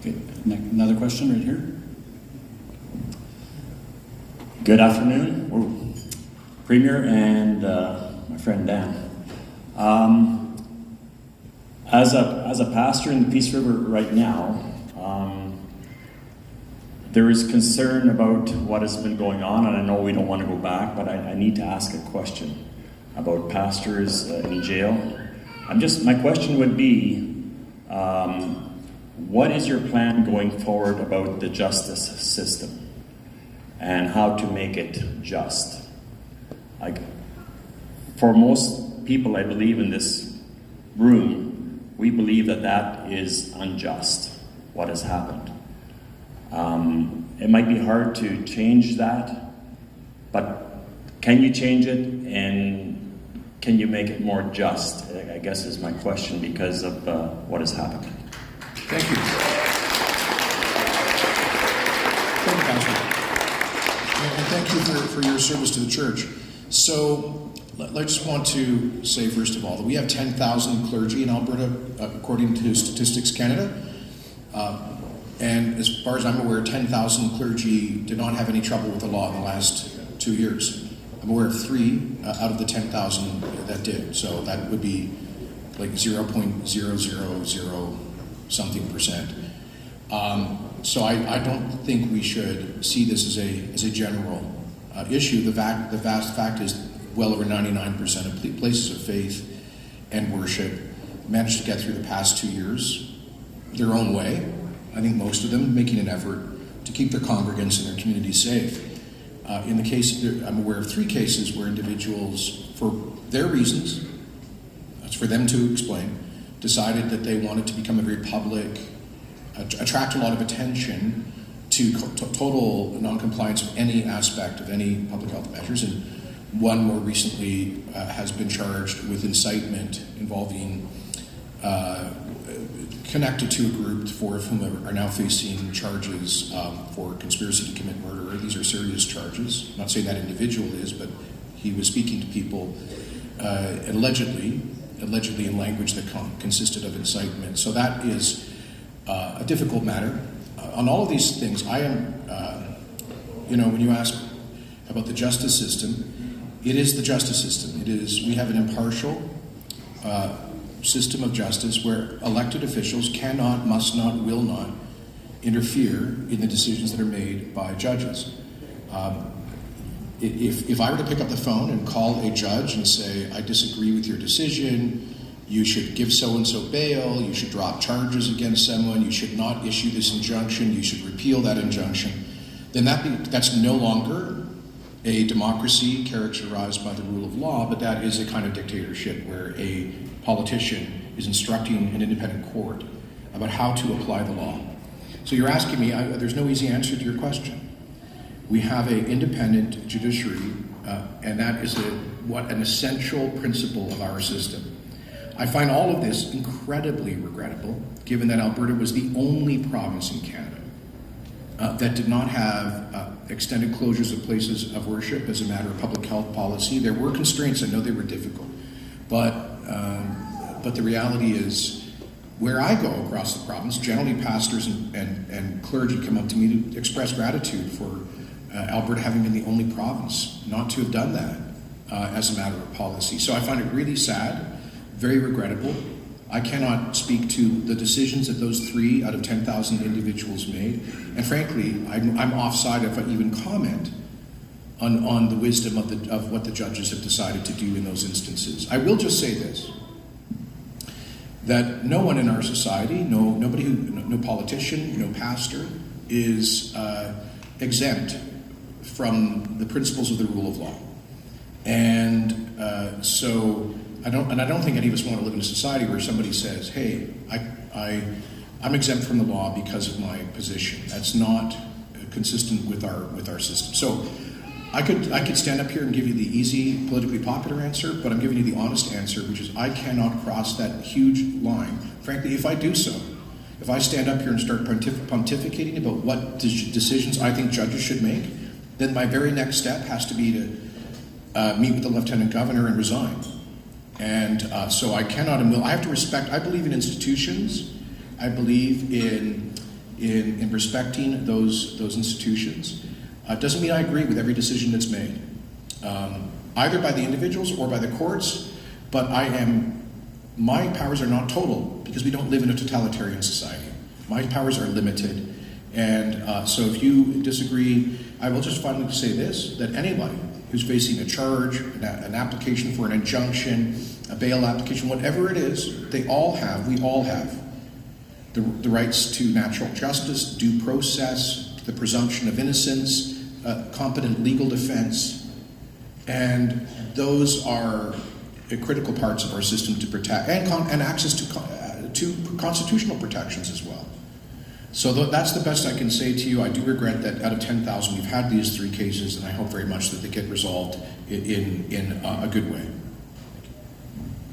Okay, another question right here. Good afternoon, Premier and my friend Dan. As a pastor in the Peace River right now, there is concern about what has been going on, and I know we don't want to go back, but I need to ask a question about pastors in jail. My question would be, what is your plan going forward about the justice system and how to make it just? Like, for most people, I believe in this room, we believe that is unjust, what has happened. It might be hard to change that, but can you change it, and can you make it more just? I guess is my question, because of what has happened. Thank you. Thank you, Pastor. And thank you for your service to the church. So I just want to say, first of all, that we have 10,000 clergy in Alberta, according to Statistics Canada. And as far as I'm aware, 10,000 clergy did not have any trouble with the law in the last 2 years. I'm aware of 3 out of the 10,000 that did. So that would be like 0.000 something percent. So I don't think we should see this as a general issue. The vast fact is, well over 99% of places of faith and worship managed to get through the past 2 years their own way. I think most of them making an effort to keep their congregants and their community safe. In the case, I'm aware of 3 cases where individuals, for their reasons, that's for them to explain, decided that they wanted to become a very public, attract a lot of attention to total non-compliance of any aspect of any public health measures. And one more recently has been charged with incitement involving connected to a group, 4 of whom are now facing charges for conspiracy to commit murder. These are serious charges. I'm not saying that individual is, but he was speaking to people allegedly in language that consisted of incitement. So that is a difficult matter. On all of these things, I am, when you ask about the justice system, it is the justice system. We have an impartial system of justice where elected officials cannot, must not, will not interfere in the decisions that are made by judges. If I were to pick up the phone and call a judge and say, I disagree with your decision, you should give so-and-so bail, you should drop charges against someone, you should not issue this injunction, you should repeal that injunction, then that's no longer a democracy characterized by the rule of law, but that is a kind of dictatorship where a politician is instructing an independent court about how to apply the law. So you're asking me, there's no easy answer to your question. We have an independent judiciary, and that is an essential principle of our system. I find all of this incredibly regrettable, given that Alberta was the only province in Canada that did not have extended closures of places of worship as a matter of public health policy. There were constraints. I know they were difficult, but the reality is, where I go across the province, generally pastors and clergy come up to me to express gratitude for Alberta having been the only province not to have done that as a matter of policy. So I find it really sad, very regrettable. I cannot speak to the decisions that those 3 out of 10,000 individuals made. And frankly, I'm offside if I even comment on the wisdom of what the judges have decided to do in those instances. I will just say this, that no one in our society, no politician, no pastor is exempt from the principles of the rule of law. And so I don't think any of us want to live in a society where somebody says, hey, I'm exempt from the law because of my position. That's not consistent with our system. So I could stand up here and give you the easy, politically popular answer, but I'm giving you the honest answer, which is I cannot cross that huge line. Frankly, if I do so, if I stand up here and start pontificating about what decisions I think judges should make, then my very next step has to be to meet with the Lieutenant Governor and resign. And so I cannot and will. I have to respect, I believe in institutions. I believe in in respecting those institutions. Doesn't mean I agree with every decision that's made, either by the individuals or by the courts, but my powers are not total because we don't live in a totalitarian society. My powers are limited, and so if you disagree, I will just finally say this, that anybody who's facing a charge, an application for an injunction, a bail application, whatever it is, we all have the rights to natural justice, due process, the presumption of innocence, competent legal defense, and those are critical parts of our system to protect, and access to constitutional protections as well. So that's the best I can say to you. I do regret that out of 10,000 we've had these 3 cases, and I hope very much that they get resolved in a good way.